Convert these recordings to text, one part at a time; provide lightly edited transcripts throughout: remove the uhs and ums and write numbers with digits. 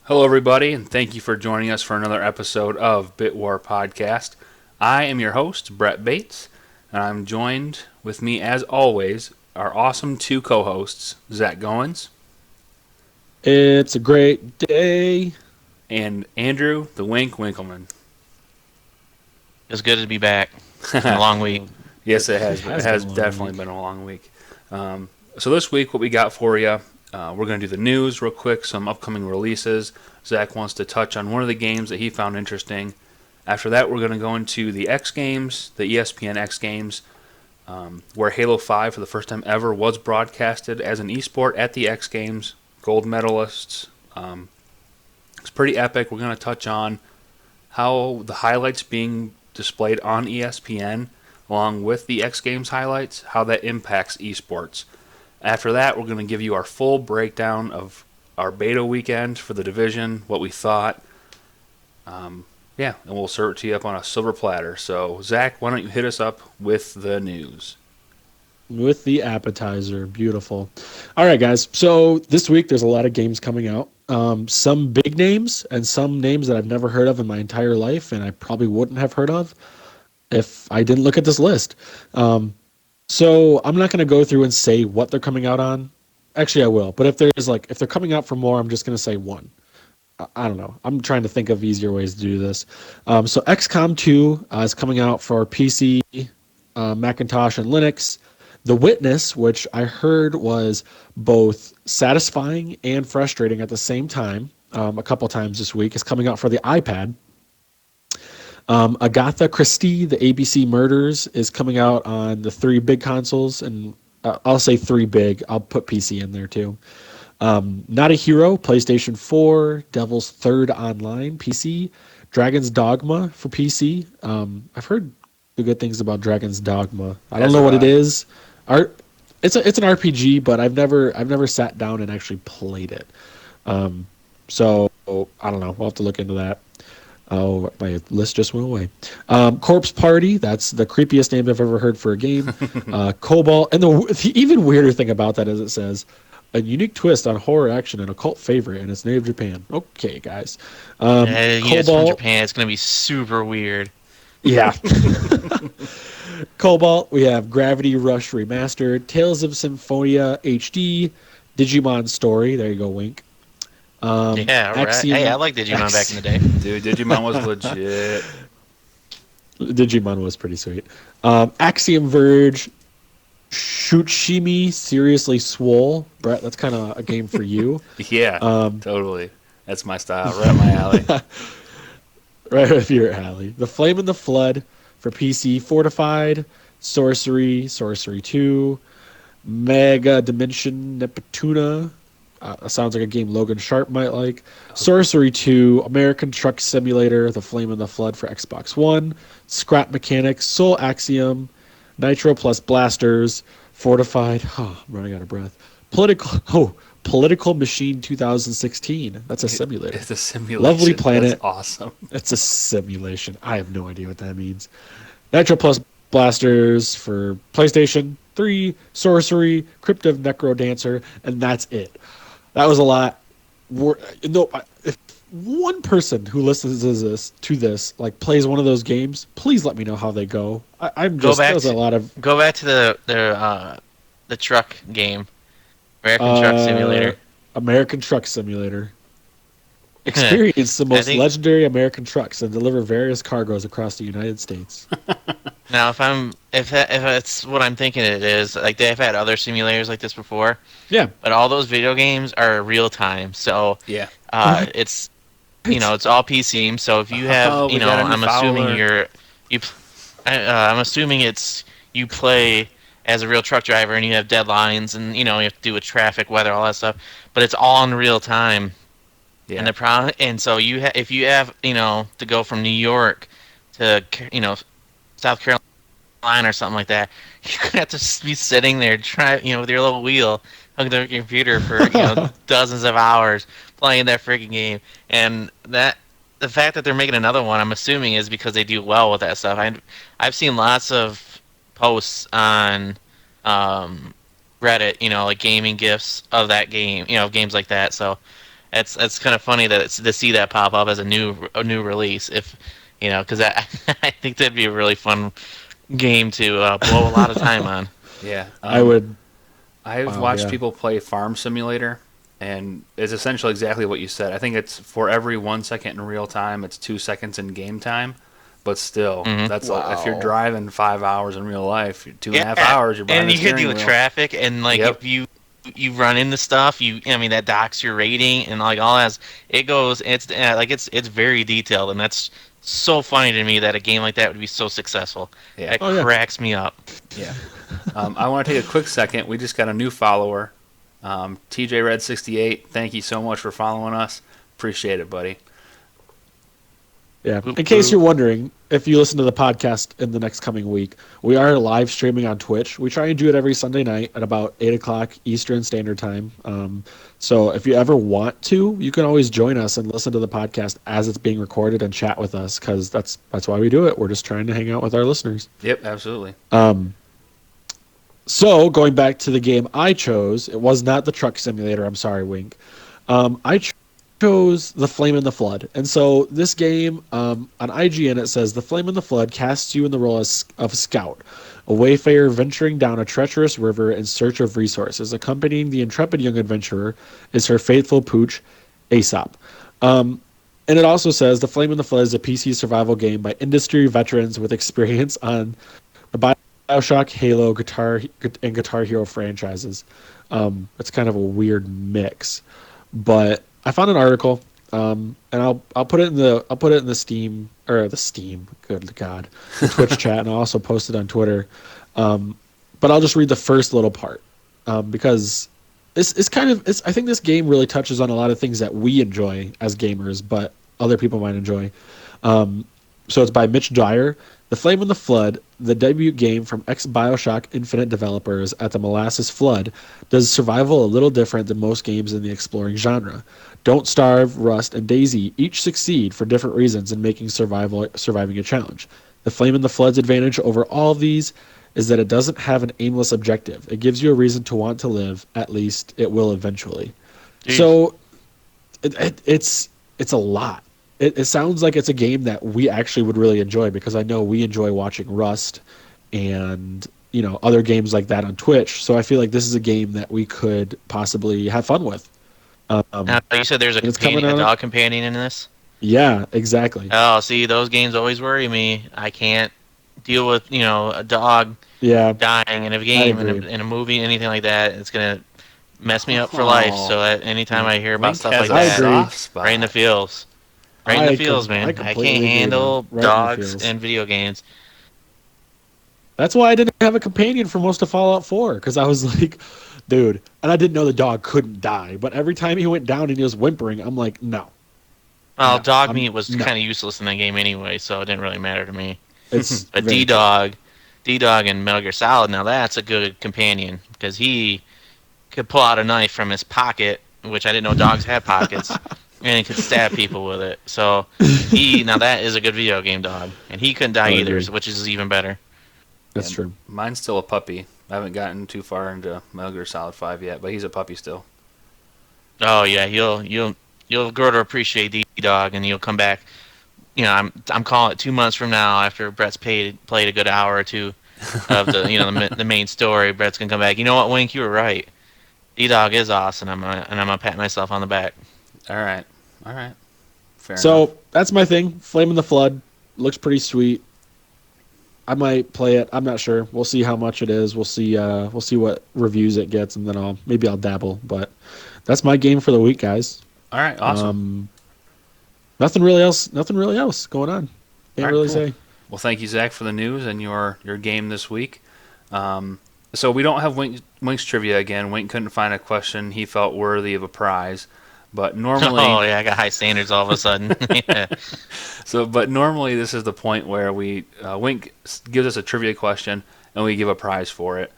Hello, everybody, and thank you for joining us for another episode of Bit War Podcast. I am your host, Brett Bates, and I'm joined with me, as always, our awesome two co hosts, Zach Goins It's a great day. and Andrew the Wink Winkleman. It's good to be back. It's been a long week. Yes, it It has. It has been has a long definitely week. been a long week. So this week, what we got for you, we're going to do the news real quick, some upcoming releases. Zach wants to touch on one of the games that he found interesting. After that, we're going to go into the X Games, the ESPN X Games, where Halo 5 for the first time ever was broadcasted as an esport at the X Games. Gold medalists. It's pretty epic. We're going to touch on how the highlights being displayed on ESPN, along with the X Games highlights, how that impacts esports. After that, we're going to give you our full breakdown of our beta weekend for the division, what we thought. And we'll serve it to you up on a silver platter. So, Zach, why don't you hit us up with the news? With the appetizer. Beautiful. All right, guys. So this week there's a lot of games coming out. Some big names and some names that I've never heard of in my entire life, and I probably wouldn't have heard of if I didn't look at this list. So I'm not going to go through and say what they're coming out on. Actually, I will. But if they're coming out for more, I'm just going to say one. I don't know. I'm trying to think of easier ways to do this. So XCOM 2 is coming out for PC, Macintosh, and Linux. The Witness, which I heard was both satisfying and frustrating at the same time, a couple times this week, is coming out for the iPad. Agatha Christie, the ABC Murders, is coming out on the three big consoles, and I'll say three big. I'll put PC in there too. Not a Hero, PlayStation 4, Devil's Third Online, PC, Dragon's Dogma for PC. I've heard the good things about Dragon's Dogma. I don't As know have what it I. is. Art, it's an RPG, but I've never sat down and actually played it. So I don't know. We'll have to look into that. Oh, my list just went away. Corpse Party, that's the creepiest name I've ever heard for a game. Cobalt, and the even weirder thing about that is it says a unique twist on horror action and a cult favorite, and it's native Japan. Okay, guys. It's from Cobalt, Japan. It's gonna be super weird. yeah. Cobalt, we have Gravity Rush Remastered, Tales of Symphonia HD, Digimon Story. There you go, Wink. Yeah, right. Hey, I Axiom like Digimon back in X. the day. Dude, Digimon was legit. Digimon was pretty sweet. Axiom Verge, Shushimi Seriously Swole. Brett, that's kind of a game for you. Yeah, Um, totally. That's my style, right up my alley. right up your alley. The Flame and the Flood for PC. Fortified, Sorcery 2, Mega Dimension Neptuna. Sounds like a game Logan Sharp might like. Sorcery 2, American Truck Simulator, The Flame and the Flood for Xbox One, Scrap Mechanics, Soul Axiom, Nitro plus Blasters, Fortified. Oh, I'm running out of breath. Political Machine 2016. That's a simulator. It's a Lovely simulation. That's Planet. awesome. It's a simulation. I have no idea what that means. Nitro plus Blasters for PlayStation 3, Sorcery, Crypt of Necro Dancer, and that's it. That was a lot. No, if one person who listens to this like plays one of those games, please let me know how they go. I'm Go just back there's a to lot of go back to the truck game, American Truck uh, Simulator. American Truck Simulator. Experience the I most think legendary American trucks and deliver various cargoes across the United States. now if that's what I'm thinking it is, like they've had other simulators like this before, Yeah, but all those video games are real time. So Yeah. it's right. it's all PC. So if you have, Oh, we got a new I'm assuming Fowler. you, I'm assuming it's you play as a real truck driver and you have deadlines and you have to do with traffic, weather, all that stuff. But it's all in real time. And Yeah. the problem, and so if you have, to go from New York to, South Carolina or something like that, you're gonna have to be sitting there, with your little wheel, hooked to your computer for, dozens of hours playing that freaking game. And the fact that they're making another one, I'm assuming, is because they do well with that stuff. I've seen lots of posts on, um, Reddit, like gaming gifs of that game, games like that. So That's kind of funny that it's to see that pop up as a new release. If because I I think that'd be a really fun game to blow a lot of time on. Yeah. I would. I've Wow, watched yeah. people play Farm Simulator, and it's essentially exactly what you said. I think it's for every 1 second in real time, it's 2 seconds in game time. But still, Mhm. that's like if you're Wow. driving 5 hours in real life, 2.5 hours, you're behind and the you could steering deal with wheel. traffic, and like Yep. if you run into stuff, I mean that docks your rating, and like all that. It goes. It's like it's very detailed, and that's so funny to me that a game like that would be so successful. Yeah. It Oh yeah. cracks me up. Yeah. I want to take a quick second. We just got a new follower, TJ Red 68. Thank you so much for following us. Appreciate it, buddy. Yeah. Boop, In case boop. you're wondering, if you listen to the podcast in the next coming week, we are live streaming on Twitch. We try and do it every Sunday night at about 8 o'clock Eastern Standard Time. So if you ever want to, you can always join us and listen to the podcast as it's being recorded and chat with us, because that's why we do it. We're just trying to hang out with our listeners. Yep, absolutely. So going back to the game I chose, it was not the truck simulator. I'm sorry, Wink. I chose The Flame and the Flood. And so this game, on IGN, it says The Flame and the Flood casts you in the role of a scout, a wayfarer venturing down a treacherous river in search of resources. Accompanying the intrepid young adventurer is her faithful pooch, Aesop. And it also says The Flame and the Flood is a PC survival game by industry veterans with experience on the BioShock, Halo, and Guitar Hero franchises. It's kind of a weird mix, but I found an article, and I'll put it in the Steam, or the Steam. Good God, the Twitch chat, and I'll also post it on Twitter. But I'll just read the first little part, because I think this game really touches on a lot of things that we enjoy as gamers, but other people might enjoy. So it's by Mitch Dyer. The Flame and the Flood, the debut game from ex-BioShock Infinite developers at the Molasses Flood, does survival a little different than most games in the exploring genre. Don't Starve, Rust, and Daisy each succeed for different reasons in making surviving a challenge. The Flame and the Flood's advantage over all of these is that it doesn't have an aimless objective. It gives you a reason to want to live. At least it will eventually. Jeez. So it's a lot. It sounds like it's a game that we actually would really enjoy, because I know we enjoy watching Rust and other games like that on Twitch. So I feel like this is a game that we could possibly have fun with. Now, you said there's a it's coming companion, a out- dog companion in this. Yeah, exactly. Oh, see, those games always worry me. I can't deal with a dog Yeah, dying in a game, agree. in a movie, anything like that. It's gonna mess me up for life. So anytime I hear about Wink stuff has like a I that, agree. soft spot. right in the feels. Right in I the feels, com- I man. I completely can't agree, handle man. Right in the dogs feels. and video games. That's why I didn't have a companion for most of Fallout 4, because I was like, dude, and I didn't know the dog couldn't die, but every time he went down and he was whimpering, I'm like, no. Well, No, dog I'm- meat was no. kind of useless in that game anyway, so it didn't really matter to me. It's But very- D-Dog and Metal Gear Solid, now that's a good companion, because he could pull out a knife from his pocket, which I didn't know dogs had pockets, and he could stab people with it. So now that is a good video game dog, and he couldn't die I either, agree. which is even better. That's Yeah, true. Mine's still a puppy. I haven't gotten too far into Metal Gear Solid 5 yet, but he's a puppy still. Oh yeah, you'll grow to appreciate D-Dog, and you'll come back. I'm calling it 2 months from now, after Brett's played a good hour or two of the main story. Brett's gonna come back. You know what, Wink? You were right. D-Dog is awesome, and I'm gonna pat myself on the back. All right. Fair enough. So that's my thing. Flame in the Flood looks pretty sweet. I might play it. I'm not sure. We'll see how much it is. We'll see what reviews it gets, and then I'll dabble. But that's my game for the week, guys. All right, awesome. Nothing really else going on. Can't All right, really cool. say. Well, thank you, Zach, for the news and your game this week. So we don't have Wink's trivia again. Wink couldn't find a question he felt worthy of a prize, but normally, Oh yeah, I got high standards all of a sudden. Yeah. but normally this is the point where we Wink gives us a trivia question and we give a prize for it.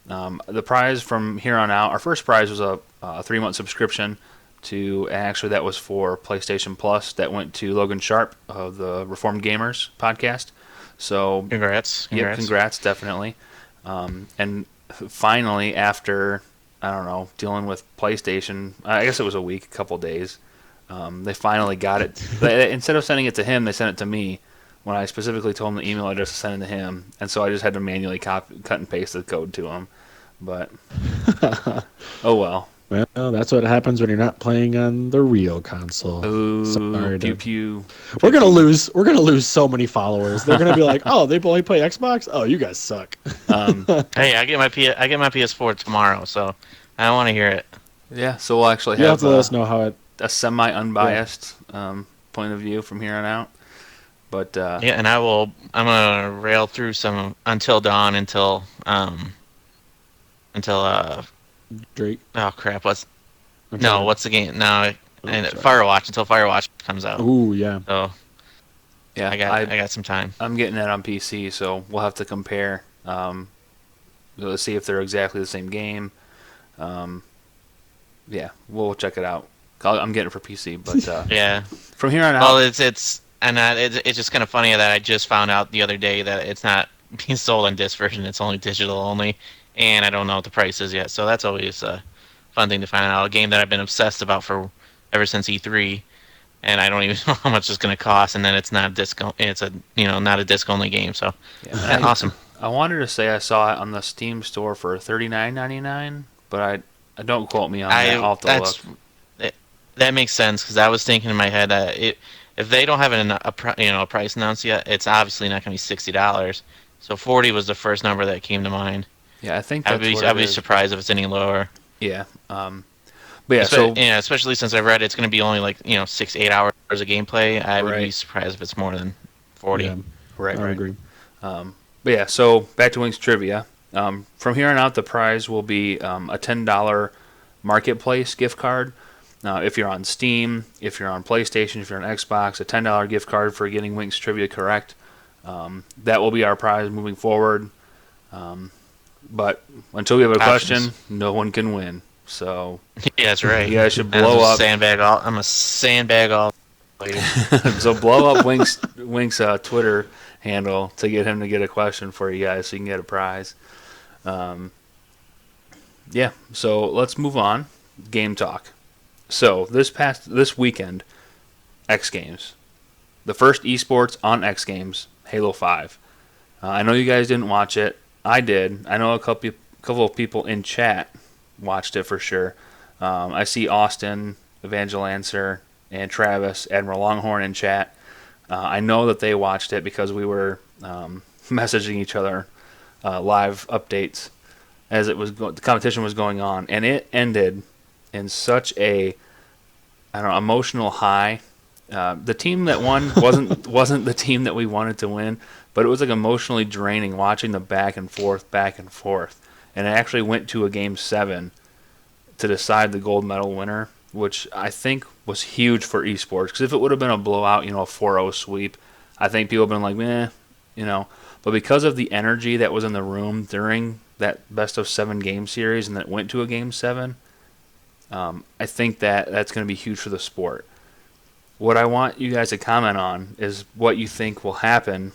The prize from here on out, our first prize was a 3-month subscription to, and actually that was for PlayStation Plus. That went to Logan Sharp of the Reformed Gamers podcast. So Congrats. yep, congrats, definitely. And finally, after I don't know, dealing with PlayStation. I guess it was a week, a couple days. They finally got it. Instead of sending it to him, they sent it to me when I specifically told him the email address to send it to him. And so I just had to manually cut and paste the code to him. But, oh well. Well, that's what happens when you're not playing on the real console. Ooh, Sorry, pew dude. pew. We're gonna lose. We're gonna lose so many followers. They're gonna be like, "Oh, they only play Xbox. Oh, you guys suck." Hey, I get my PS4 tomorrow, so I want to hear it. Yeah, so we'll actually You have have to let us know how it. a semi-unbiased point of view from here on out. But Yeah, and I'm gonna rail through some Until Dawn until Drake. oh crap, I'm trying what's the game? No, and sorry. Firewatch until Firewatch comes out. Ooh, yeah. So yeah, I got some time. I'm getting that on PC, so we'll have to compare. Let's see if they're exactly the same game. Yeah, we'll check it out. I'm getting it for PC, but Yeah. from here on out, Well, it's just kind of funny that I just found out the other day that it's not being sold on disc version. It's only digital only, and I don't know what the price is yet. So that's always a fun thing to find out. A game that I've been obsessed about for ever since E3, and I don't even know how much it's going to cost. And then it's not disc. It's a not a disc only game. So yeah, awesome. I wanted to say I saw it on the Steam store for $39.99, but I don't quote me on that. I'll have to look. That makes sense because I was thinking in my head that if they don't have a price announced yet, it's obviously not going to be $60. So 40 was the first number that came to mind. Yeah, I think that's what I'd it be is. surprised if it's any lower. Yeah. But yeah, so Especially since I read it's going to be only 6-8 hours of gameplay. I would be Right. surprised if it's more than 40. Yeah, right, I right. agree. But yeah, so back to Wings Trivia. From here on out, the prize will be a $10 marketplace gift card. If you're on Steam, if you're on PlayStation, if you're on Xbox, a $10 gift card for getting Wings Trivia correct. That will be our prize moving forward. But until we have a Options. question, no one can win. So Yeah, that's right. you guys should I'm blow a up. I'm a sandbag all. Later. So blow up Wink's Twitter handle to get him to get a question for you guys so you can get a prize. Yeah, so let's move on. Game talk. So this weekend, X Games. The first esports on X Games, Halo 5. I know you guys didn't watch it. I did. I know a couple of people in chat watched it for sure. I see Austin, Evangelancer, and Travis, Admiral Longhorn in chat. I know that they watched it because we were messaging each other live updates as the competition was going on, and it ended in such a emotional high. The team that won wasn't the team that we wanted to win, but it was like emotionally draining watching the back and forth, and it actually went to a game 7 to decide the gold medal winner, which I think was huge for esports. Because if it would have been a blowout, a 4-0 sweep, I think people would have been like, But because of the energy that was in the room during that best of 7 game series and that went to a game 7, I think that's going to be huge for the sport. What I want you guys to comment on is what you think will happen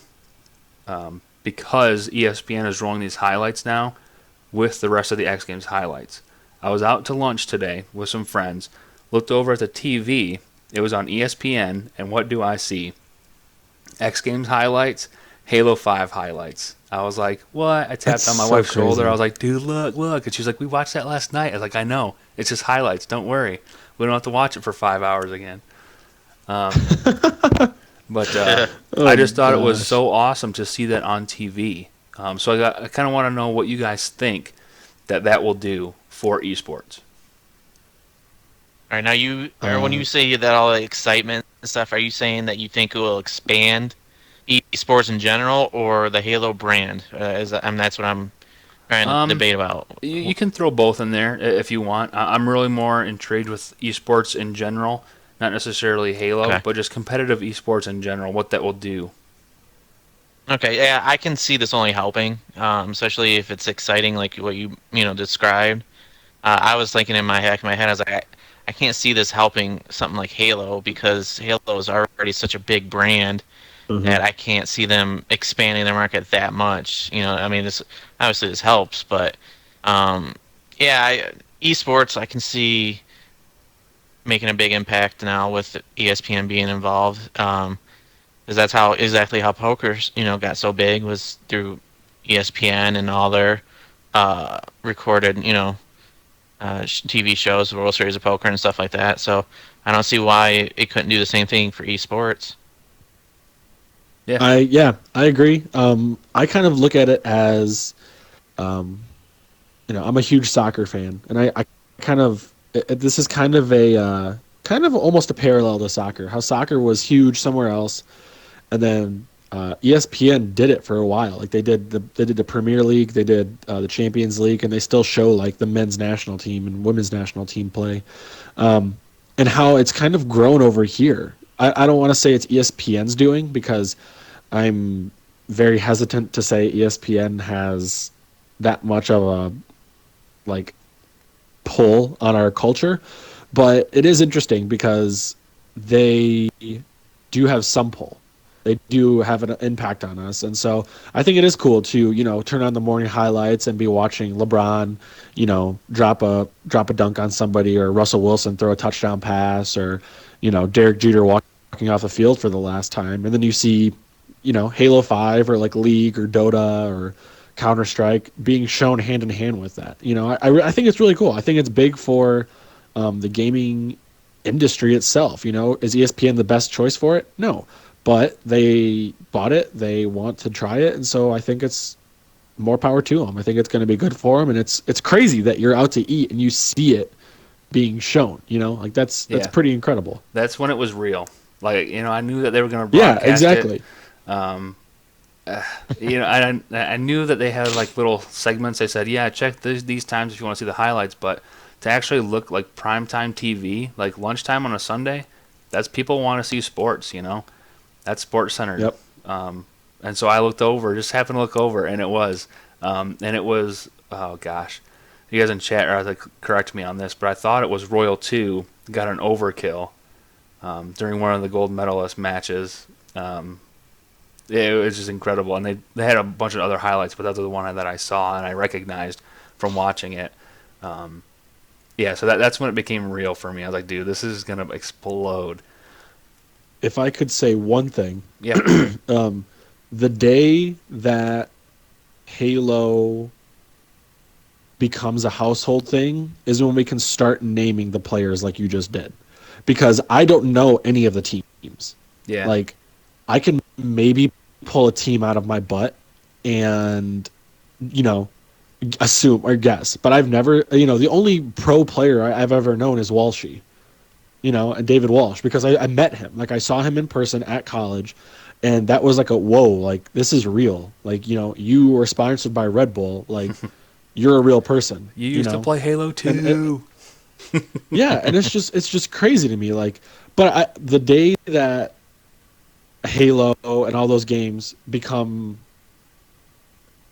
because ESPN is rolling these highlights now with the rest of the X Games highlights. I was out to lunch today with some friends, looked over at the TV, it was on ESPN, and what do I see? X Games highlights, Halo 5 highlights. I was like, what? I tapped That's on my so wife's shoulder. crazy. I was like, dude, look. And she was like, we watched that last night. I was like, I know. It's just highlights. Don't worry. We don't have to watch it for 5 hours again. But I just thought it was gosh. so awesome to see that on TV. So I kind of want to know what you guys think that will do for esports. All right, now when you say that all the excitement and stuff, are you saying that you think it will expand esports in general or the Halo brand? That's what I'm trying to debate about. You can throw both in there if you want. I'm really more intrigued with esports in general, not necessarily Halo, Okay. but just competitive esports in general, what that will do. Okay, yeah, I can see this only helping, especially if it's exciting, like what you described. I was thinking in my head, I was like, I can't see this helping something like Halo because Halo is already such a big brand that I can't see them expanding their market that much. I mean, this helps, but yeah, esports, I can see making a big impact now with ESPN being involved. Because that's how exactly how poker's got so big was through ESPN and all their recorded TV shows, World Series of Poker and stuff like that. So I don't see why it couldn't do the same thing for esports. I agree. I kind of look at it as, I'm a huge soccer fan, and I kind of this is kind of a kind of almost a parallel to soccer. How soccer was huge somewhere else, and then ESPN did it for a while. Like they did the Premier League, they did the Champions League, and they still show like the men's national team and women's national team play, and how it's kind of grown over here. I don't want to say it's ESPN's doing because I'm very hesitant to say ESPN has that much of a like pull on our culture, but it is interesting because they do have some pull. They do have an impact on us, and so I think it is cool to turn on the morning highlights and be watching LeBron, drop a dunk on somebody, or Russell Wilson throw a touchdown pass, or Derek Jeter walking off the field for the last time, and then you see Halo 5 or like League or Dota or Counter-Strike being shown hand in hand with that. I think it's really cool. I think it's big for the gaming industry itself. Is ESPN the best choice for it? No, but they bought it. They want to try it, and so I think it's more power to them. I think it's going to be good for them, and it's crazy that you're out to eat and you see it being shown. That's pretty incredible. That's when it was real. Like, I knew that they were going to broadcast exactly. I knew that they had like little segments. They said, yeah, check these times if you want to see the highlights. But to actually look like primetime TV, like lunchtime on a Sunday, that's people want to see sports, That's sports centered. Yep. And so I just happened to look over, and it was, oh gosh. You guys in chat are correct me on this, but I thought it was Royal 2 got an overkill during one of the gold medalist matches. It was just incredible, and they had a bunch of other highlights, but that's the one that I saw and I recognized from watching it. So that's when it became real for me. I was like, dude, this is gonna explode. If I could say one thing, yeah, the day that Halo becomes a household thing is when we can start naming the players like you just did, because I don't know any of the teams. Yeah, like I can maybe pull a team out of my butt and, assume or guess. But I've never, the only pro player I've ever known is Walshy, and David Walsh, because I met him. Like I saw him in person at college, and that was like whoa, like this is real. Like, you were sponsored by Red Bull. Like you're a real person. You used to play Halo 2. Yeah, and it's just crazy to me. Like, but the day that Halo and all those games become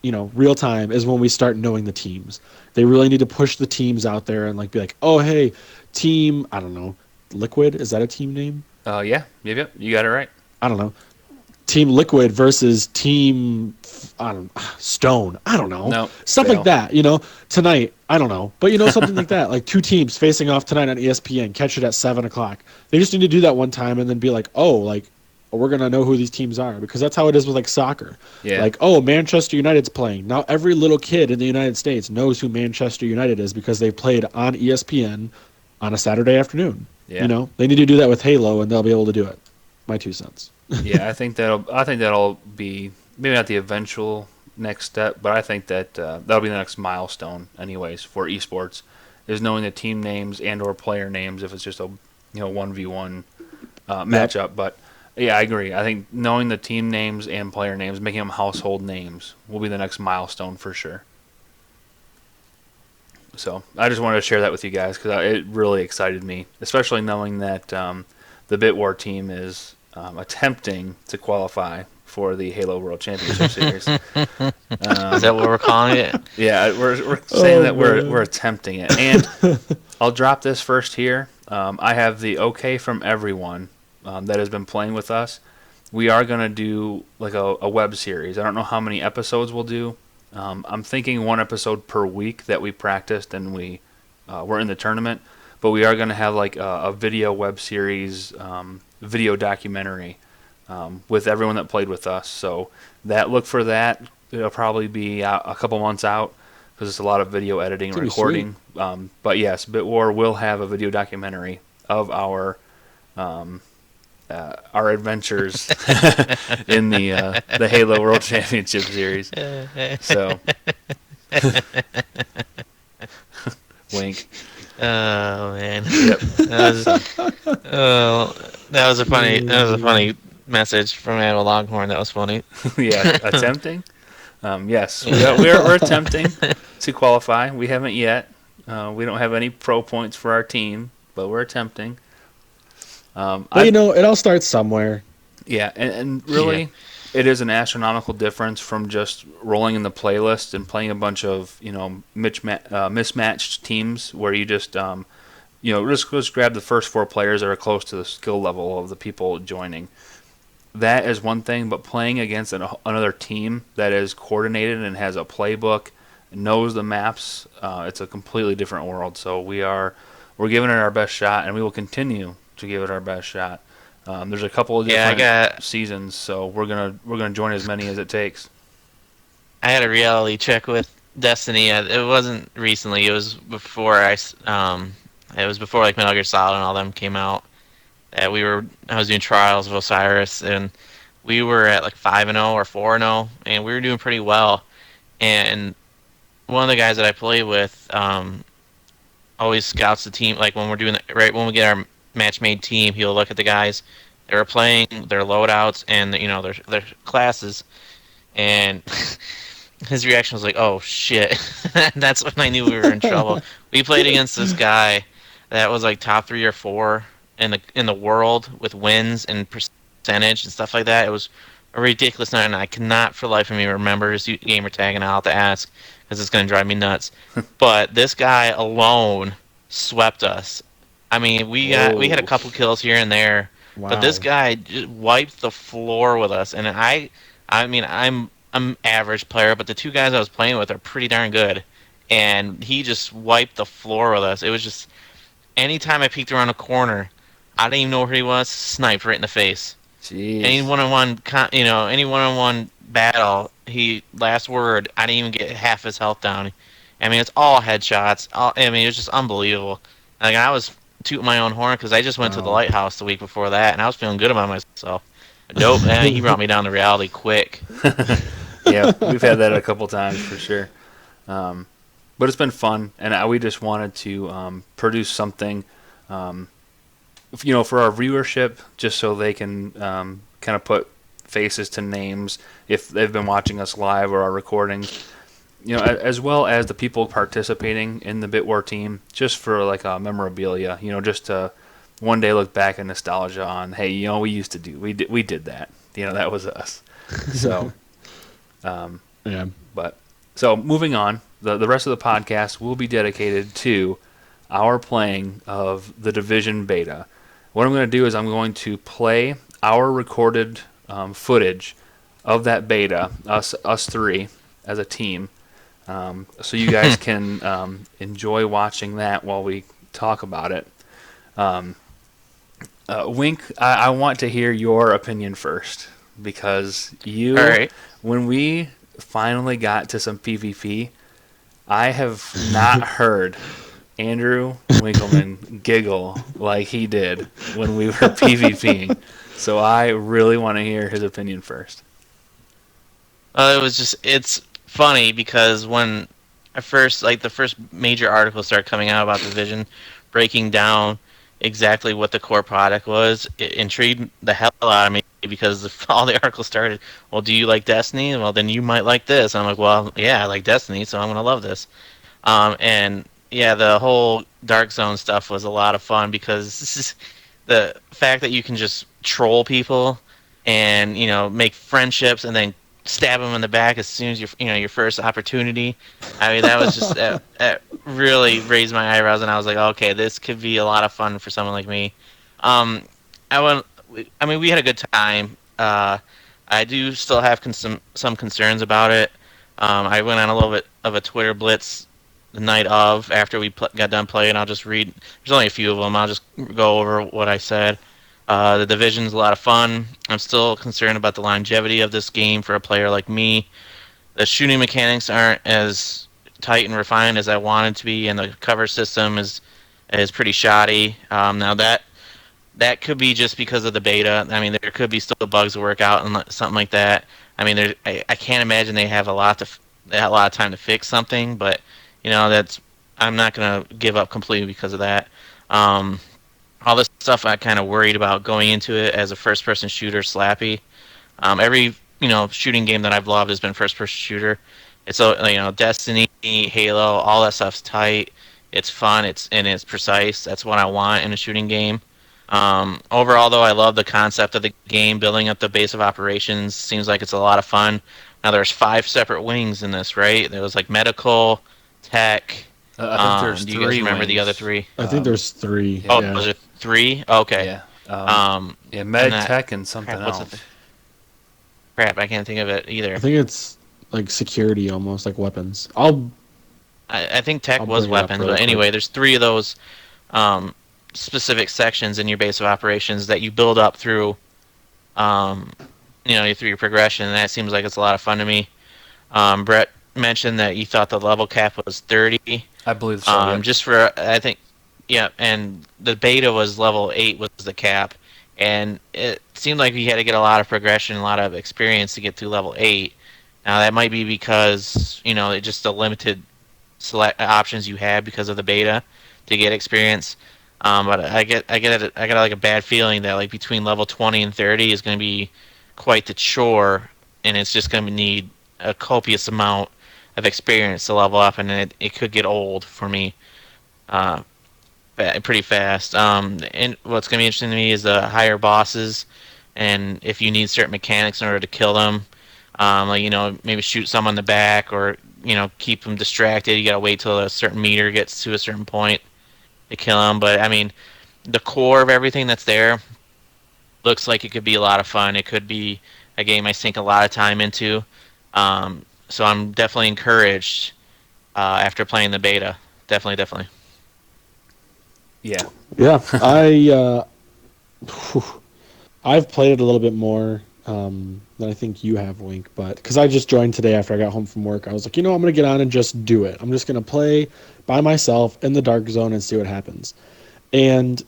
real time is when we start knowing the teams. They really need to push the teams out there and be like, oh hey, team, I don't know, Liquid, is that a team name? Yep, you got it right. I don't know, Team Liquid versus Team Stone, I don't know, no, stuff like that. Tonight, I don't know, but something like that, like two teams facing off tonight on ESPN, catch it at 7:00. They just need to do that one time and then be like, oh, like we're going to know who these teams are, because that's how it is with soccer. Yeah. Like, oh, Manchester United's playing. Now every little kid in the United States knows who Manchester United is because they played on ESPN on a Saturday afternoon. Yeah. They need to do that with Halo, and they'll be able to do it. My 2 cents. Yeah, I think that'll be maybe not the eventual next step, but I think that that'll be the next milestone anyways for esports, is knowing the team names and or player names if it's just a 1v1 matchup. Yep. But yeah, I agree. I think knowing the team names and player names, making them household names, will be the next milestone for sure. So I just wanted to share that with you guys because it really excited me, especially knowing that the Bitwar team is attempting to qualify for the Halo World Championship Series. Is that what we're calling it? Yeah, we're saying that we're attempting it. And I'll drop this first here. I have the okay from everyone that has been playing with us. We are going to do like a web series. I don't know how many episodes we'll do. I'm thinking one episode per week that we practiced and we we're in the tournament, but we are going to have like a video web series, video documentary with everyone that played with us. So look for that. It'll probably be a couple months out because it's a lot of video editing and recording. But yes, Bitwar will have a video documentary of our adventures in the Halo World Championship Series. So, wink. Oh man. Yep. That was a funny message from Animal Longhorn. That was funny. Yeah, attempting. Yes, we're attempting to qualify. We haven't yet. We don't have any pro points for our team, but we're attempting. Well, it all starts somewhere. Yeah, and really, it is an astronomical difference from just rolling in the playlist and playing a bunch of mismatched teams where you just just grab the first 4 players that are close to the skill level of the people joining. That is one thing, but playing against another team that is coordinated and has a playbook, knows the maps, it's a completely different world. So we're giving it our best shot, and we will continue to give it our best shot. There's a couple of different seasons, so we're gonna join as many as it takes. I had a reality check with Destiny. It wasn't recently. It was before it was before like Metal Gear Solid and all them came out. I was doing Trials of Osiris, and we were at like 5-0 or 4-0, and we were doing pretty well. And one of the guys that I play with always scouts the team. Like when when we get our match-made team, he'll look at the guys that are playing, their loadouts, and their classes. And his reaction was like, "Oh shit!" That's when I knew we were in trouble. We played against this guy that was like top 3 or 4 in the world with wins and percentage and stuff like that. It was a ridiculous night, and I cannot for the life of me remember his gamer tag, and I'll have to ask because it's going to drive me nuts. But this guy alone swept us. I mean, we had a couple kills here and there, but this guy just wiped the floor with us. And I mean, I'm average player, but the 2 guys I was playing with are pretty darn good, and he just wiped the floor with us. It was just anytime I peeked around a corner, I didn't even know where he was. Sniped right in the face. Jeez. Any one-on-one battle, last word, I didn't even get half his health down. I mean, it's all headshots. It was just unbelievable. Like I was tooting my own horn because I just went to the lighthouse the week before that, and I was feeling good about myself. Nope, man, he brought me down to reality quick. Yeah, we've had that a couple times for sure. But it's been fun, and we just wanted to produce something for our viewership, just so they can kind of put faces to names if they've been watching us live or our recordings, as well as the people participating in the Bitwar team, just for like a memorabilia, just to one day look back in nostalgia on, hey, we used to we did that, that was us. So, yeah. But so moving on, the rest of the podcast will be dedicated to our playing of the Division beta. What I'm going to do is I'm going to play our recorded footage of that beta, us 3 as a team, so you guys can enjoy watching that while we talk about it. Wink, I want to hear your opinion first, because when we finally got to some PvP, I have not heard Andrew Winkleman giggle like he did when we were PvPing. So I really want to hear his opinion first. It's funny because when the first major article started coming out about Division, breaking down exactly what the core product was, it intrigued the hell out of me, because all the articles started, well, do you like Destiny? Well, then you might like this. I'm like, well, yeah, I like Destiny, so I'm going to love this. And yeah, the whole Dark Zone stuff was a lot of fun, because this is the fact that you can just troll people and, make friendships and then stab them in the back as soon as your first opportunity. I mean, that was just that really raised my eyebrows, and I was like, okay, this could be a lot of fun for someone like me. We had a good time. I do still have some concerns about it. I went on a little bit of a Twitter blitz the night of after we got done playing. I'll just read. There's only a few of them. I'll just go over what I said. The Division's a lot of fun. I'm still concerned about the longevity of this game for a player like me. The shooting mechanics aren't as tight and refined as I wanted to be, and the cover system is pretty shoddy. Now that could be just because of the beta. I mean, there could be still bugs to work out and something like that. I mean, I can't imagine they have they have a lot of time to fix something, but that's I'm not gonna give up completely because of that. Um, all this stuff I kind of worried about going into it as a first-person shooter, Slappy. Every shooting game that I've loved has been first-person shooter. It's Destiny, Halo, all that stuff's tight. It's fun. It's precise. That's what I want in a shooting game. Overall, though, I love the concept of the game. Building up the base of operations seems like it's a lot of fun. Now, there's 5 separate wings in this, right? There was like medical, tech. I think there's Do three. you guys remember the wings. other 3? I think there's 3. Oh, Yeah. was it 3? Okay. Yeah. And Med that- tech and something crap, what's else. Crap, I can't think of it either. I think it's like security, almost like weapons. I think tech I'll was bring it up weapons, really but anyway, quick. there's 3 of those specific sections in your base of operations that you build up through, through your progression, and that seems like it's a lot of fun to me. Brett mentioned that you thought the level cap was 30. I believe so. Yeah. Just for I think, yeah, and the beta was level 8 was the cap, and it seemed like you had to get a lot of progression, a lot of experience to get through level 8. Now that might be because it's just the limited select options you had because of the beta to get experience. But I got like a bad feeling that like between level 20 and 30 is going to be quite the chore, and it's just going to need a copious amount of experience to level up, and it could get old for me pretty fast. And what's going to be interesting to me is the higher bosses, and if you need certain mechanics in order to kill them, maybe shoot someone in the back or keep them distracted. You got to wait till a certain meter gets to a certain point to kill them. But I mean, the core of everything that's there looks like it could be a lot of fun. It could be a game I sink a lot of time into. So I'm definitely encouraged after playing the beta. Definitely. Yeah. Yeah, I've played it a little bit more than I think you have, Wink. But because I just joined today after I got home from work, I was like, I'm gonna get on and just do it. I'm just gonna play by myself in the dark zone and see what happens. And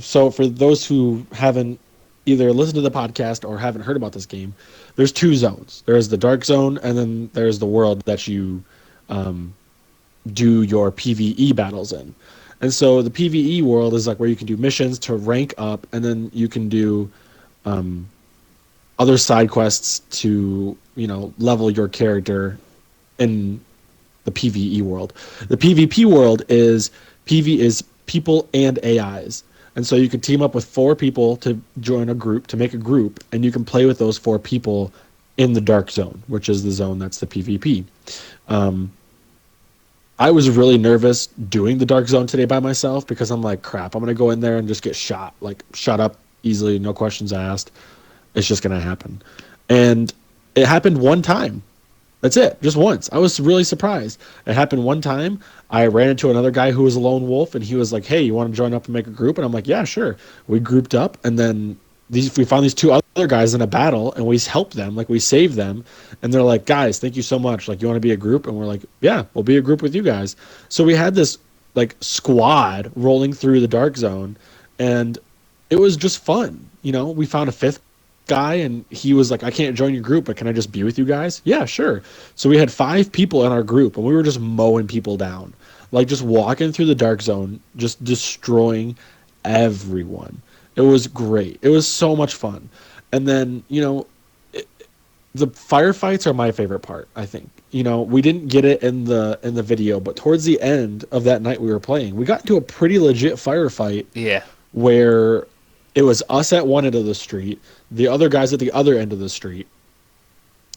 so for those who haven't either listened to the podcast or haven't heard about this game, there's 2 zones. There's the dark zone, and then there's the world that you do your PvE battles in. And so the PvE world is like where you can do missions to rank up, and then you can do other side quests to level your character in the PvE world. The PvP world is people and AIs. And so you can team up with 4 people to join a group, to make a group, and you can play with those 4 people in the dark zone, which is the zone that's the PvP. I was really nervous doing the dark zone today by myself because I'm like, crap, I'm going to go in there and just get shot up easily, no questions asked. It's just going to happen. And it happened one time. That's it, just once. I was really surprised. It happened one time. I ran into another guy who was a lone wolf, and he was like, hey, you want to join up and make a group? And I'm like, yeah, sure. We grouped up, and then we found these 2 other guys in a battle, and we helped them, we saved them. And they're like, guys, thank you so much. You want to be a group? And we're like, yeah, we'll be a group with you guys. So we had this squad rolling through the dark zone, and it was just fun. We found a 5th guy, and he was like, I can't join your group, but can I just be with you guys? Yeah, sure. So we had 5 people in our group, and we were just mowing people down, just walking through the dark zone, just destroying everyone. It was great. It was so much fun. And then the firefights are my favorite part, I think. We didn't get it in the video, but towards the end of that night we were playing, we got into a pretty legit firefight. Yeah. Where it was us at one end of the street, the other guys at the other end of the street,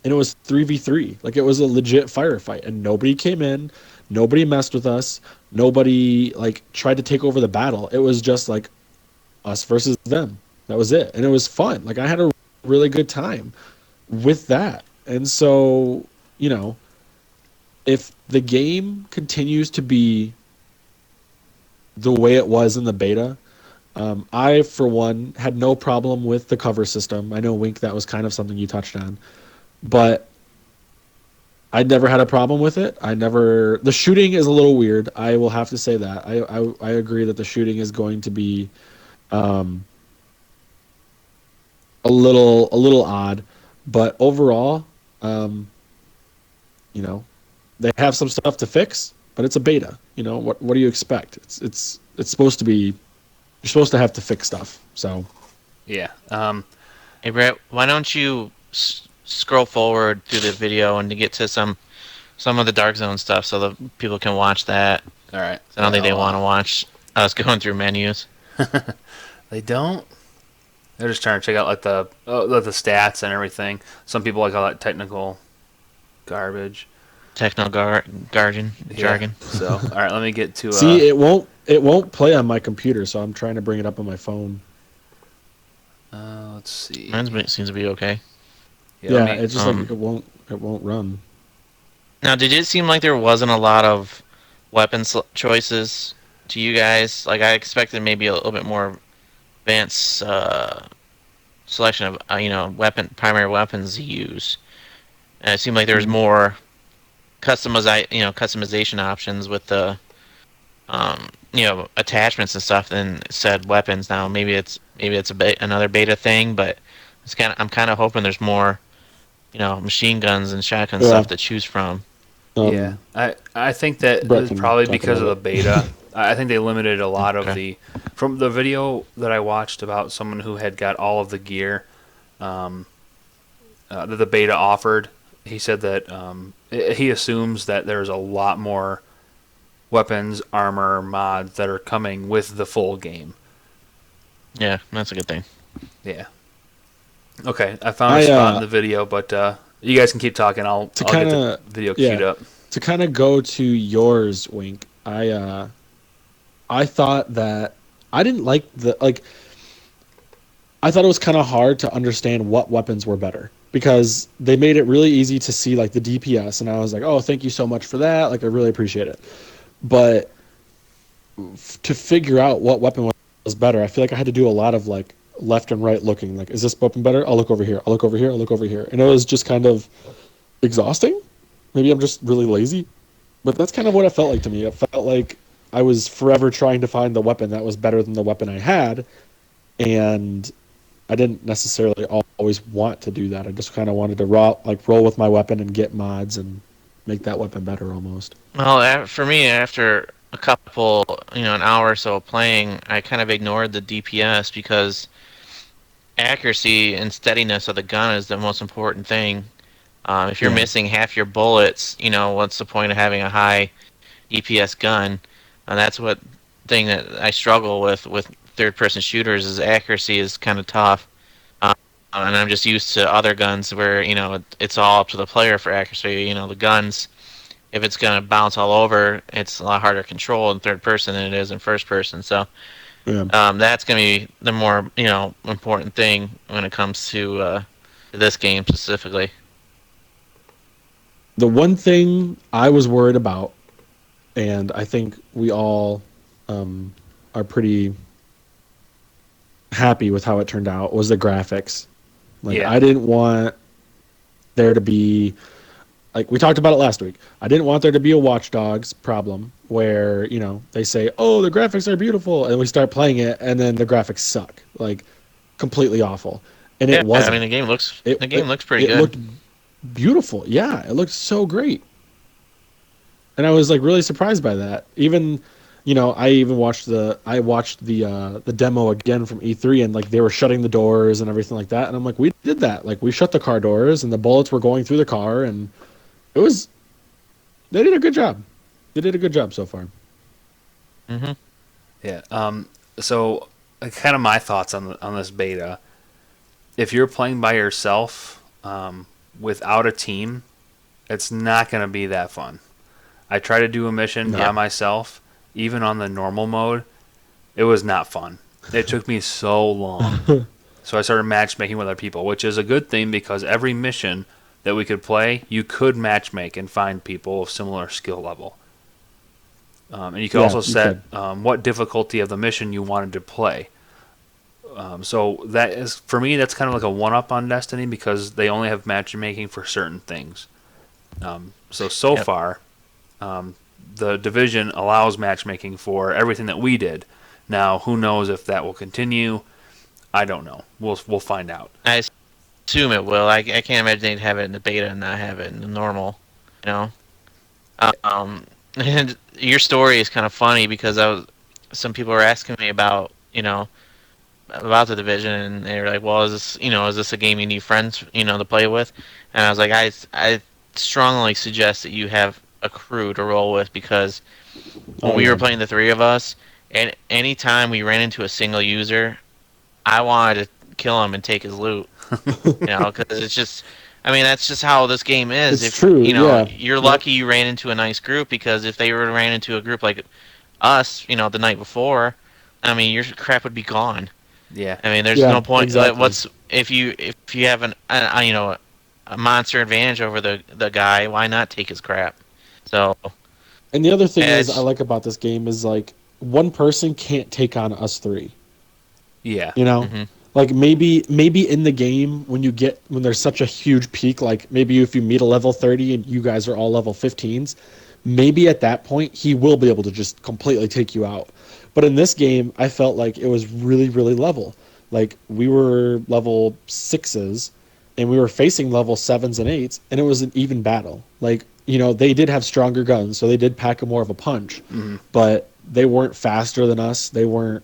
and it was 3v3. It was a legit firefight, and nobody came in, nobody messed with us, nobody tried to take over the battle. It was just us versus them. That was it, and it was fun. I had a really good time with that. And so if the game continues to be the way it was in the beta, I, for one, had no problem with the cover system. I know, Wink, that was kind of something you touched on, but I never had a problem with it. I never. The shooting is a little weird. I will have to say that. I agree that the shooting is going to be um, a little odd, but overall, um, you know, they have some stuff to fix, but it's a beta. What do you expect? It's supposed to be. You're supposed to have to fix stuff. So Yeah. Hey Brett, why don't you scroll forward through the video and to get to some of the Dark Zone stuff so that people can watch that. All right. I don't think they want to watch us going through menus. They don't. They're just trying to check out like the stats and everything. Some people like all that technical garbage. Jargon. So, all right, let me get to. see, it won't play on my computer, so I'm trying to bring it up on my phone. Let's see. Mine seems to be okay. Yeah, it's just like it won't run. Now, did it seem like there wasn't a lot of weapon choices to you guys? Like, I expected maybe a little bit more advanced selection of primary weapons to use. And it seemed like there was more customization options with the attachments and stuff than said weapons. Now maybe it's another beta thing, but I'm kind of hoping there's more machine guns and shotgun stuff to choose from. Yeah, I think that Brett is can probably talk because of about the it. beta. I think they limited a lot of Okay. from the video that I watched about someone who had got all of the gear that the beta offered. He said that he assumes that there's a lot more weapons, armor, mods that are coming with the full game. Yeah, that's a good thing. Yeah. Okay, I found a spot in the video, but you guys can keep talking. I'll get the video queued up. To kind of go to yours, Wink. I thought that I didn't like I thought it was kind of hard to understand what weapons were better because they made it really easy to see like the DPS, and I was like, oh, thank you so much for that. Like, I really appreciate it. But to figure out what weapon was better, I feel like I had to do a lot of like left and right looking. Like, is this weapon better? I'll look over here. I'll look over here. I'll look over here. And it was just kind of exhausting. Maybe I'm just really lazy, but that's kind of what it felt like to me. It felt like I was forever trying to find the weapon that was better than the weapon I had, and I didn't necessarily always want to do that. I just kind of wanted to roll with my weapon and get mods and make that weapon better almost. Well, for me, after a couple, an hour or so of playing, I kind of ignored the DPS because accuracy and steadiness of the gun is the most important thing. If you're missing half your bullets, what's the point of having a high DPS gun? And that's what thing that I struggle with third-person shooters is accuracy is kind of tough. And I'm just used to other guns where it's all up to the player for accuracy. The guns, if it's gonna bounce all over, it's a lot harder to control in third person than it is in first person. So that's gonna be the more important thing when it comes to this game specifically. The one thing I was worried about, and I think we all are pretty happy with how it turned out, was the graphics. Like, Yeah. I didn't want there to be, like we talked about it last week, I didn't want there to be a Watch Dogs problem where, they say, oh, the graphics are beautiful, and we start playing it, and then the graphics suck. Like, completely awful. And it wasn't. I mean, the game looks pretty it good. looked beautiful. Yeah, it looked so great. And I was like really surprised by that. Even, I even watched the demo again from E3, and like they were shutting the doors and everything like that. And I'm like, we did that. Like, we shut the car doors and the bullets were going through the car, and they did a good job. They did a good job so far. Mm-hmm. Yeah. So, kind of my thoughts on this beta. If you're playing by yourself, without a team, it's not going to be that fun. I tried to do a mission by myself, even on the normal mode. It was not fun. It took me so long. So I started matchmaking with other people, which is a good thing because every mission that we could play, you could matchmake and find people of similar skill level. And you could Yeah, also you set what difficulty of the mission you wanted to play. So that is, for me, that's kind of like a one-up on Destiny because they only have matchmaking for certain things. So Yep. far, the Division allows matchmaking for everything that we did. Now, who knows if that will continue? I don't know. We'll find out. I assume it will. I can't imagine they'd have it in the beta and not have it in the normal. You know. And your story is kind of funny because some people were asking me about about the Division, and they were like, "Well, is this a game you need friends to play with?" And I was like, I strongly suggest that you have a crew to roll with because when we were playing the three of us, and anytime we ran into a single user, I wanted to kill him and take his loot. Because it's just, I mean, that's just how this game is. It's If true, yeah. you're lucky you ran into a nice group, because if they ran into a group like us, the night before, I mean, your crap would be gone. Yeah. I mean, there's Yeah, no point. exactly. What's if you have a monster advantage over the guy? Why not take his crap? So And the other thing is Edge. I like about this game is like one person can't take on us three. Yeah. You know? Mhm. Like maybe in the game when there's such a huge peak, like maybe if you meet a level 30 and you guys are all level 15s, maybe at that point he will be able to just completely take you out. But in this game, I felt like it was really, really level. Like we were level 6s and we were facing level 7s and 8s, and it was an even battle. Like, they did have stronger guns, so they did pack a more of a punch, but they weren't faster than us. They weren't,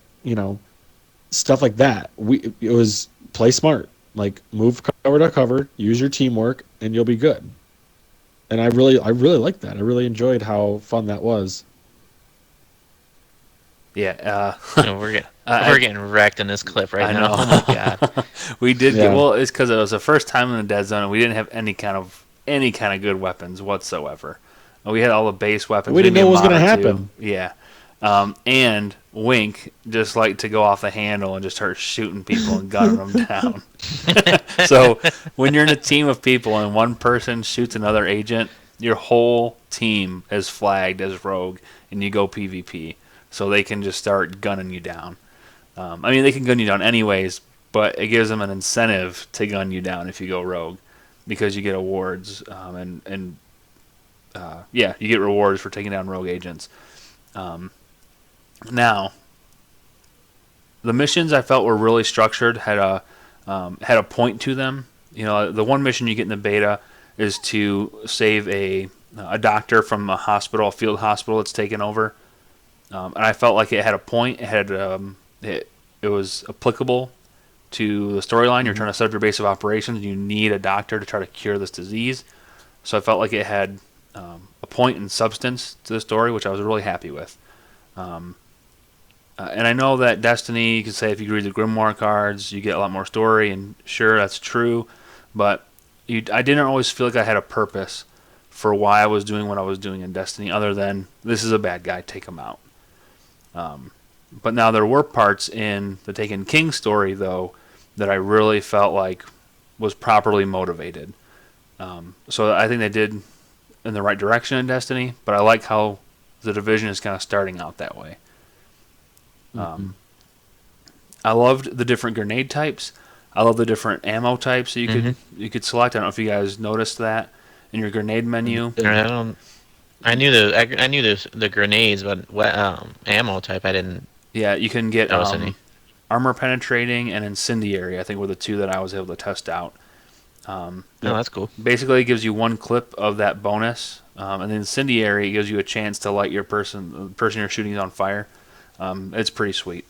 stuff like that. It was play smart, like move cover to cover, use your teamwork, and you'll be good. And I really liked that. I really enjoyed how fun that was. Yeah. We're getting I- we're getting wrecked in this clip right I now. know. Oh my god. We did Yeah. get, well, it's because it was the first time in the dead zone and we didn't have any kind of good weapons whatsoever. We had all the base weapons. We didn't maybe know a what was mod gonna or two. happen. Yeah. And Wink just liked to go off the handle and just start shooting people and gunning them down. So when you're in a team of people and one person shoots another agent, your whole team is flagged as rogue and you go PvP. So they can just start gunning you down. I mean, they can gun you down anyways, but it gives them an incentive to gun you down if you go rogue, because you get awards you get rewards for taking down rogue agents. Now, the missions I felt were really structured, had a point to them. The one mission you get in the beta is to save a doctor from a hospital, a field hospital that's taken over. And I felt like it had a point. It had it was applicable to the storyline. You're trying to set up your base of operations. You need a doctor to try to cure this disease. So I felt like it had a point and substance to the story, which I was really happy with. And I know that Destiny, you could say if you read the Grimoire cards, you get a lot more story, and sure, that's true. But I didn't always feel like I had a purpose for why I was doing what I was doing in Destiny, other than this is a bad guy, take him out. But now there were parts in the Taken King story, though, that I really felt like was properly motivated. So I think they did in the right direction in Destiny, but I like how the Division is kind of starting out that way. I loved the different grenade types. I love the different ammo types that you could select. I don't know if you guys noticed that in your grenade menu. I knew the grenades, but ammo type I didn't. Yeah, you can get Notice any. armor penetrating and incendiary. I think were the two that I was able to test out. Oh, that's cool. Basically, it gives you one clip of that bonus, and the incendiary gives you a chance to light the person you're shooting on fire. It's pretty sweet.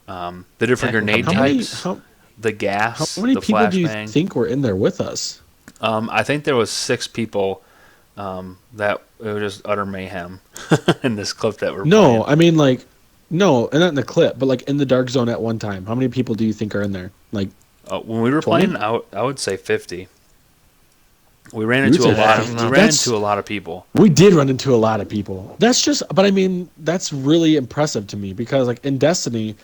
The different grenade types, the gas, How many the people do you flashbang. think were in there with us? I think there was 6 people. That it was just utter mayhem in this clip that we're No, playing. I mean like, no, and not in the clip, but like in the dark zone at one time. How many people do you think are in there? Like, When we were 20? playing, I would say 50. We ran You would into a say lot. 50. We ran That's- into a lot of people. we did run into a lot of people. That's just, but I mean, that's really impressive to me because like in Destiny,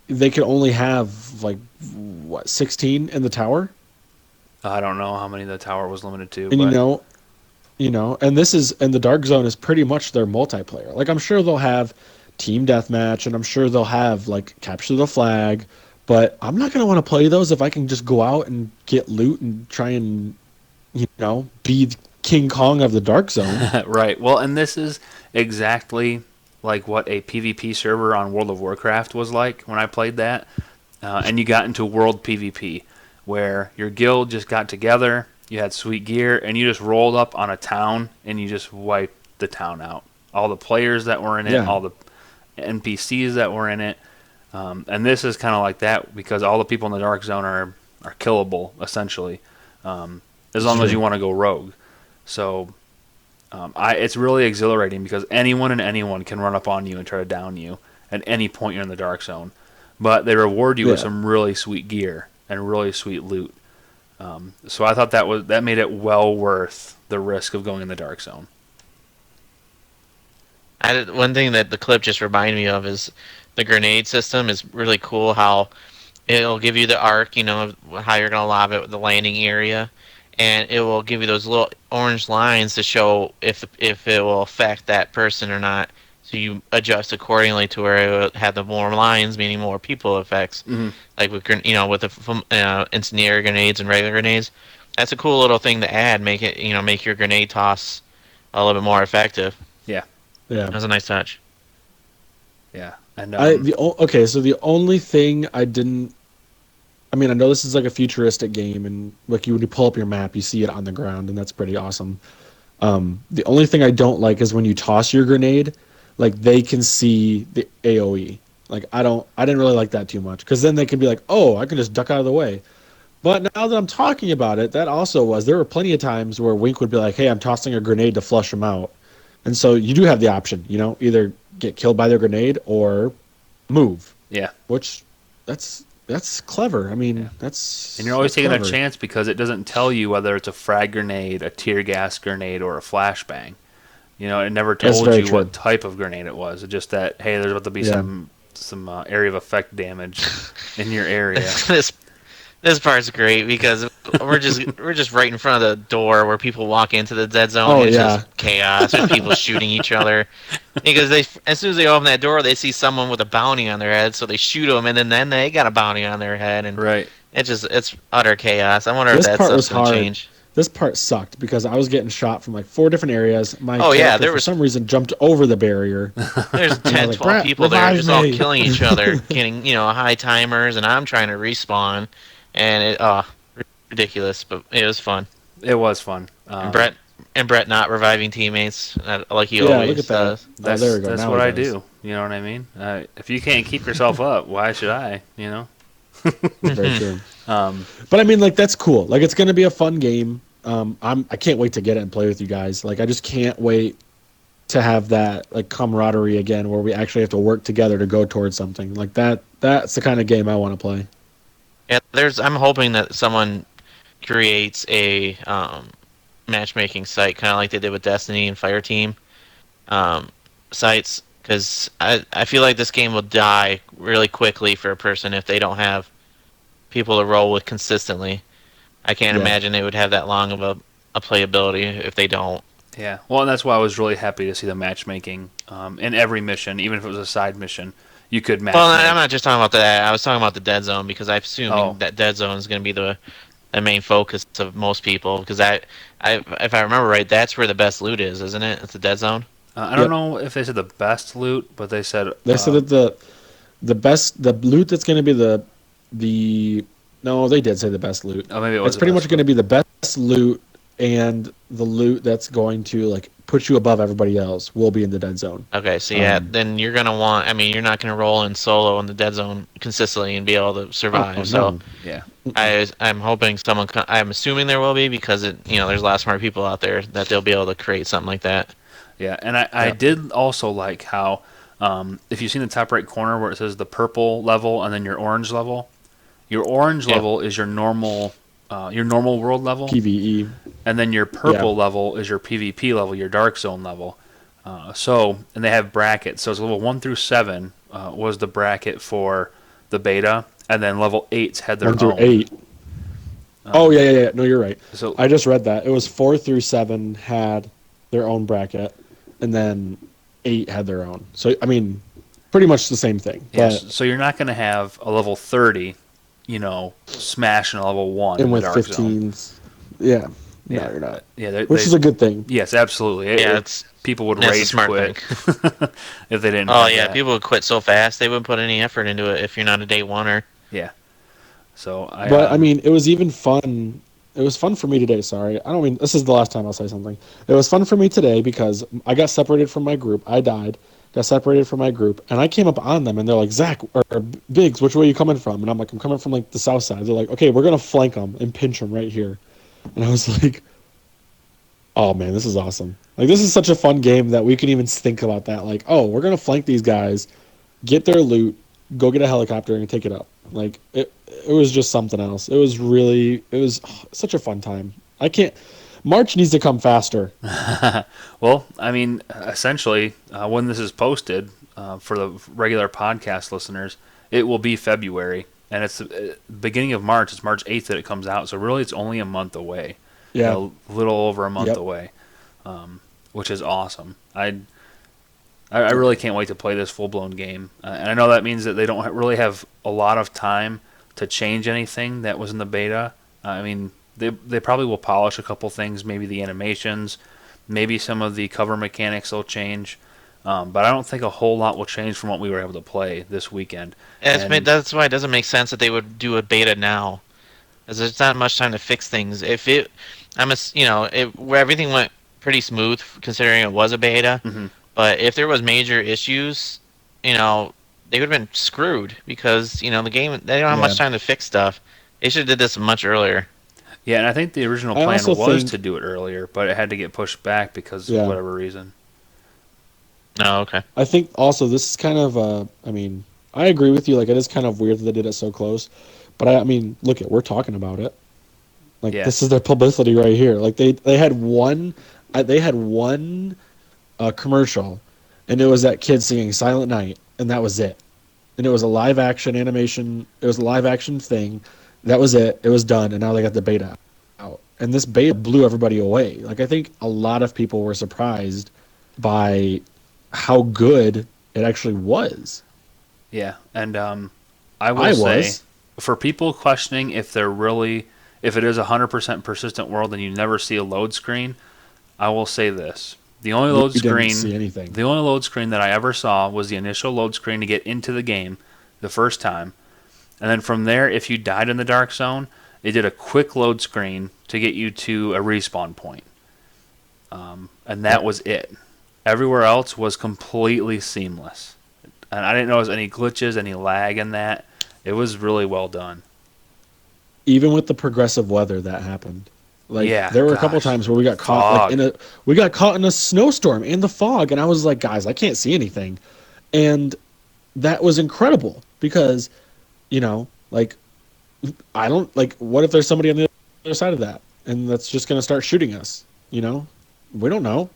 they could only have like what 16 in the tower. I don't know how many the tower was limited to, And but and the Dark Zone is pretty much their multiplayer. Like I'm sure they'll have team deathmatch, and I'm sure they'll have like capture the flag, but I'm not gonna want to play those if I can just go out and get loot and try and be King Kong of the Dark Zone. right. Well, and this is exactly like what a PvP server on World of Warcraft was like when I played that. And you got into world PvP where your guild just got together, you had sweet gear, and you just rolled up on a town and you just wiped the town out. All the players that were in it, Yeah. all the NPCs that were in it. And this is kind of like that because all the people in the Dark Zone are killable, essentially, as long as you want to go rogue. So it's really exhilarating because anyone and anyone can run up on you and try to down you at any point you're in the Dark Zone. But they reward you with Yeah. some really sweet gear and really sweet loot. So I thought that made it well worth the risk of going in the Dark Zone. One thing that the clip just reminded me of is the grenade system is really cool. How it'll give you the arc, how you're gonna lob it with the landing area, and it will give you those little orange lines to show if it will affect that person or not. So you adjust accordingly to where it will have the more lines, meaning more people effects. Like with with the incendiary grenades and regular grenades. That's a cool little thing to add. Make it make your grenade toss a little bit more effective. Yeah, Yeah. That's a nice touch. yeah. And Okay, so the only thing I didn't, I mean, I know this is like a futuristic game, and like when you pull up your map, you see it on the ground, and that's pretty awesome. The only thing I don't like is when you toss your grenade, like they can see the AOE. Like I didn't really like that too much because then they can be like, oh, I can just duck out of the way. But now that I'm talking about it, there were plenty of times where Wink would be like, hey, I'm tossing a grenade to flush them out. And so you do have the option, either get killed by their grenade or move, yeah. which that's clever. I mean, that's And you're always that's taking clever. a chance because it doesn't tell you whether it's a frag grenade, a tear gas grenade, or a flashbang. It never That's told very you true. what type of grenade it was. It's just that, hey, there's about to be Yeah. some area of effect damage in your area. This part's great because we're just right in front of the door where people walk into the dead zone. Oh, It's yeah. just chaos. There's people shooting each other because as soon as they open that door, they see someone with a bounty on their head, so they shoot them, and then they got a bounty on their head, and Right. it's utter chaos. I wonder This if that part was stuff's gonna hard. change. This part sucked because I was getting shot from like 4 different areas. My Oh, yeah, character, there for was- some reason, jumped over the barrier. There's 10, like, 12 "Brett, people there revive just all me." killing each other, getting high timers, and I'm trying to respawn, and ridiculous, but it was fun. It was fun. And Brett not reviving teammates like he Yeah, always look at that. does. That's, there we go. that's Now what he I does. do. You know what I mean? If you can't keep yourself up, why should I? Very true. Um, But I mean, like that's cool. Like it's gonna be a fun game. I can't wait to get it and play with you guys. Like I just can't wait to have that like camaraderie again, where we actually have to work together to go towards something like that. That's the kind of game I want to play. Yeah, I'm hoping that someone creates a matchmaking site, kind of like they did with Destiny and Fireteam sites, because I feel like this game will die really quickly for a person if they don't have people to roll with consistently. I can't Yeah. imagine they would have that long of a playability if they don't. yeah. Well, and that's why I was really happy to see the matchmaking in every mission, even if it was a side mission. You could match. Well, I'm not just talking about that. I was talking about the Dead Zone because I'm assuming Oh. that Dead Zone is going to be the main focus of most people. Because if I remember right, that's where the best loot is, isn't it? It's the Dead Zone. I don't know if they said the best loot, but they said They said that the loot that's going to be the no, they did say the best loot. oh, maybe it was It's the pretty best much going to be the best loot, and the loot that's going to like put you above everybody else will be in the dead zone. Okay, so yeah, Um, then you're gonna want. I mean, you're not gonna roll in solo in the Dead Zone consistently and be able to survive. Oh, so no. Yeah. I'm hoping someone. I'm assuming there will be because there's a lot of smart people out there that they'll be able to create something like that. Yeah, and I did also like how if you've seen the top right corner where it says the purple level and then your orange level, your orange Yeah. level is your normal world level, PVE. and then your purple level is your PvP level, your Dark Zone level. And they have brackets. So it's level 1 through 7 was the bracket for the beta, and then level 8s had their 1 through own. 8. Oh yeah. No, you're right. So I just read that. It was 4 through 7 had their own bracket, and then 8 had their own. So I mean, pretty much the same thing. yes, But so you're not going to have a level 30, smashing a level 1 in and the with dark zone. 15s, yeah, no, Yeah, you're not. yeah, Which is a good thing. yes, absolutely. Yeah, it's People would that's a rage smart quit thing. if they didn't. Oh have yeah, that. people would quit so fast they wouldn't put any effort into it if you're not a day oneer. Yeah. So But I mean, it was even fun. It was fun for me today. Sorry, I don't mean this is the last time I'll say something. It was fun for me today because I got separated from my group. I died, got separated from my group, and I came up on them, and they're like, "Zach or Biggs, which way are you coming from?" And I'm like, "I'm coming from like the south side." They're like, "Okay, we're gonna flank them and pinch them right here," and I was like, "Oh man, this is awesome! Like this is such a fun game that we can even think about that. Like, oh, we're gonna flank these guys, get their loot, go get a helicopter and take it up. Like it was just something else. It was such a fun time. I can't. March needs to come faster. well, I mean, essentially, when this is posted for the regular podcast listeners, it will be February, and it's the beginning of March. It's March 8th that it comes out. So really, it's only a month away. Yeah, A little over a month Yep. away, which is awesome. I really can't wait to play this full blown game, and I know that means that they don't really have a lot of time to change anything that was in the beta. I mean, they probably will polish a couple things, maybe the animations, maybe some of the cover mechanics will change, but I don't think a whole lot will change from what we were able to play this weekend. And- That's why it doesn't make sense that they would do a beta now, as there's not much time to fix things. If it, where everything went pretty smooth considering it was a beta. Mhm. But if there was major issues, they would have been screwed because the game they don't have Yeah. much time to fix stuff. They should have did this much earlier. Yeah, and I think the original I plan also was think- to do it earlier, but it had to get pushed back because Yeah. of whatever reason. Oh, okay. I think also this is kind of. I mean, I agree with you. Like it is kind of weird that they did it so close, but I mean, look at we're talking about it. Like Yeah. this is their publicity right here. Like they had one, commercial, and it was that kid singing Silent Night, and that was it. And it was a live action animation. It was a live action thing. That was it. It was done, and now they got the beta out. And this beta blew everybody away. Like I think a lot of people were surprised by how good it actually was. Yeah, and I will I say, was. for people questioning if it is a 100% persistent world and you never see a load screen, I will say this: the only load You didn't screen, see anything. the only load screen that I ever saw was the initial load screen to get into the game the first time, and then from there, if you died in the dark zone, it did a quick load screen to get you to a respawn point, and that was it. Everywhere else was completely seamless, and I didn't notice any glitches, any lag in that. It was really well done. Even with the progressive weather that happened. Like Yeah, there were a couple gosh. times where we got caught Fog. we got caught in a snowstorm in the fog, and I was like, guys, I can't see anything. And that was incredible because, like I don't like what if there's somebody on the other side of that and that's just gonna start shooting us, We don't know.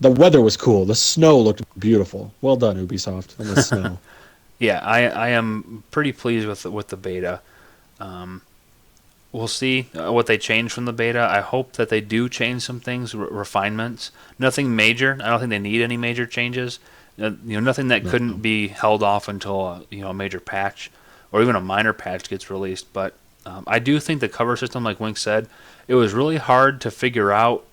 The weather was cool. The snow looked beautiful. Well done, Ubisoft, on the snow. Yeah, I am pretty pleased with the beta. We'll see what they change from the beta. I hope that they do change some things, refinements. Nothing major. I don't think they need any major changes. Nothing that couldn't be held off until a major patch or even a minor patch gets released. But I do think the cover system, like Wink said, it was really hard to figure out.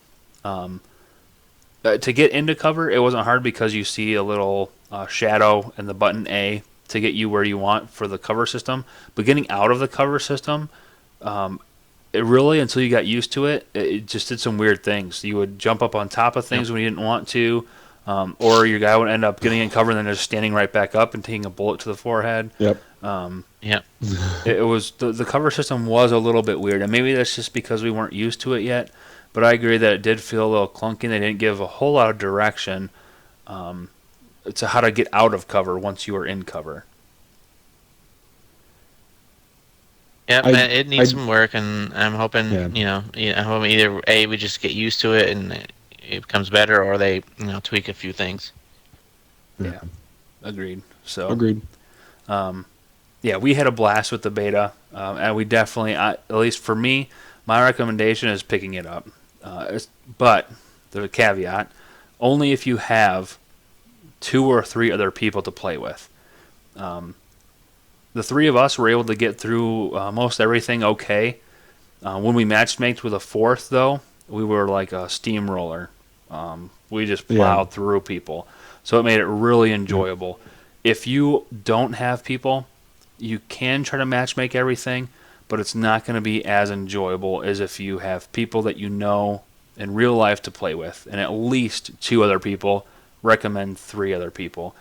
To get into cover, it wasn't hard because you see a little shadow and the button A to get you where you want for the cover system. But getting out of the cover system, it really, until you got used to it, it just did some weird things. You would jump up on top of things when you didn't want to, or your guy would end up getting in cover and then just standing right back up and taking a bullet to the forehead. Yep. Yeah. It was the cover system was a little bit weird, and maybe that's just because we weren't used to it yet. But I agree that it did feel a little clunky. They didn't give a whole lot of direction to how to get out of cover once you were in cover. Yeah, it needs I- some work, and I'm hoping, Yeah. I'm hoping either A, we just get used to it and it becomes better, or they, tweak a few things. Yeah, agreed. So Agreed. yeah, we had a blast with the beta, and we definitely, at least for me, my recommendation is picking it up. But there's a caveat: only if you have 2 or 3 other people to play with. The 3 of us were able to get through most everything okay. When we matchmaked with a 4th, though, we were like a steamroller. We just plowed through people, so it made it really enjoyable. If you don't have people, you can try to matchmake everything, but it's not going to be as enjoyable as if you have people that you know in real life to play with, and at least 2 other people. Recommend 3 other people.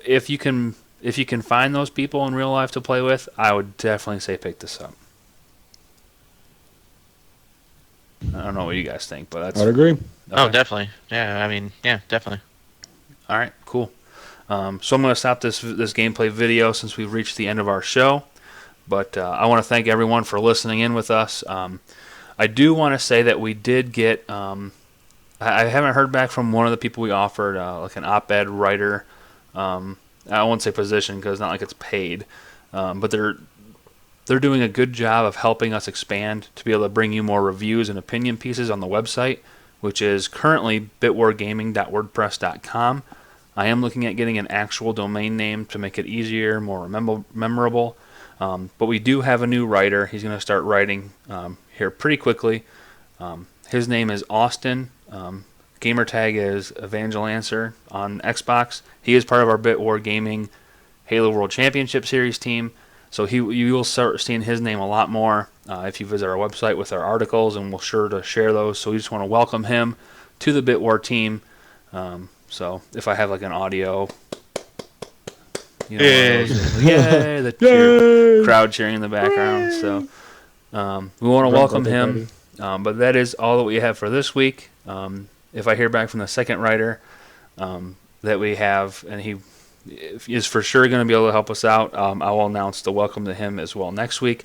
If you can find those people in real life to play with, I would definitely say pick this up. I don't know what you guys think, but that's. I'd agree. Okay. Oh, definitely. Yeah, I mean, yeah, definitely. All right, cool. So I'm going to stop this gameplay video since we've reached the end of our show. But I want to thank everyone for listening in with us. I do want to say that we did get. I haven't heard back from one of the people we offered, like an op-ed writer. I won't say position because it's not like it's paid, but they're doing a good job of helping us expand to be able to bring you more reviews and opinion pieces on the website, which is currently bitwargaming.wordpress.com. I am looking at getting an actual domain name to make it easier, more memorable. But we do have a new writer. He's going to start writing here pretty quickly. His name is Austin. Gamer tag is Evangelancer on Xbox. He is part of our Bitwar Gaming Halo World Championship Series team. So you will start seeing his name a lot more if you visit our website with our articles, and we'll sure to share those. So we just want to welcome him to the Bitwar team. So if I have like an audio, yay, the crowd cheering in the background. So we want to welcome him. But that is all that we have for this week. If I hear back from the second writer that we have, and he is for sure going to be able to help us out, I will announce the welcome to him as well next week.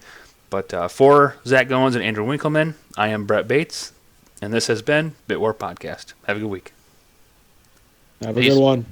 But for Zach Goins and Andrew Winkleman, I am Brett Bates, and this has been Bitwar Podcast. Have a good week. Have a good one.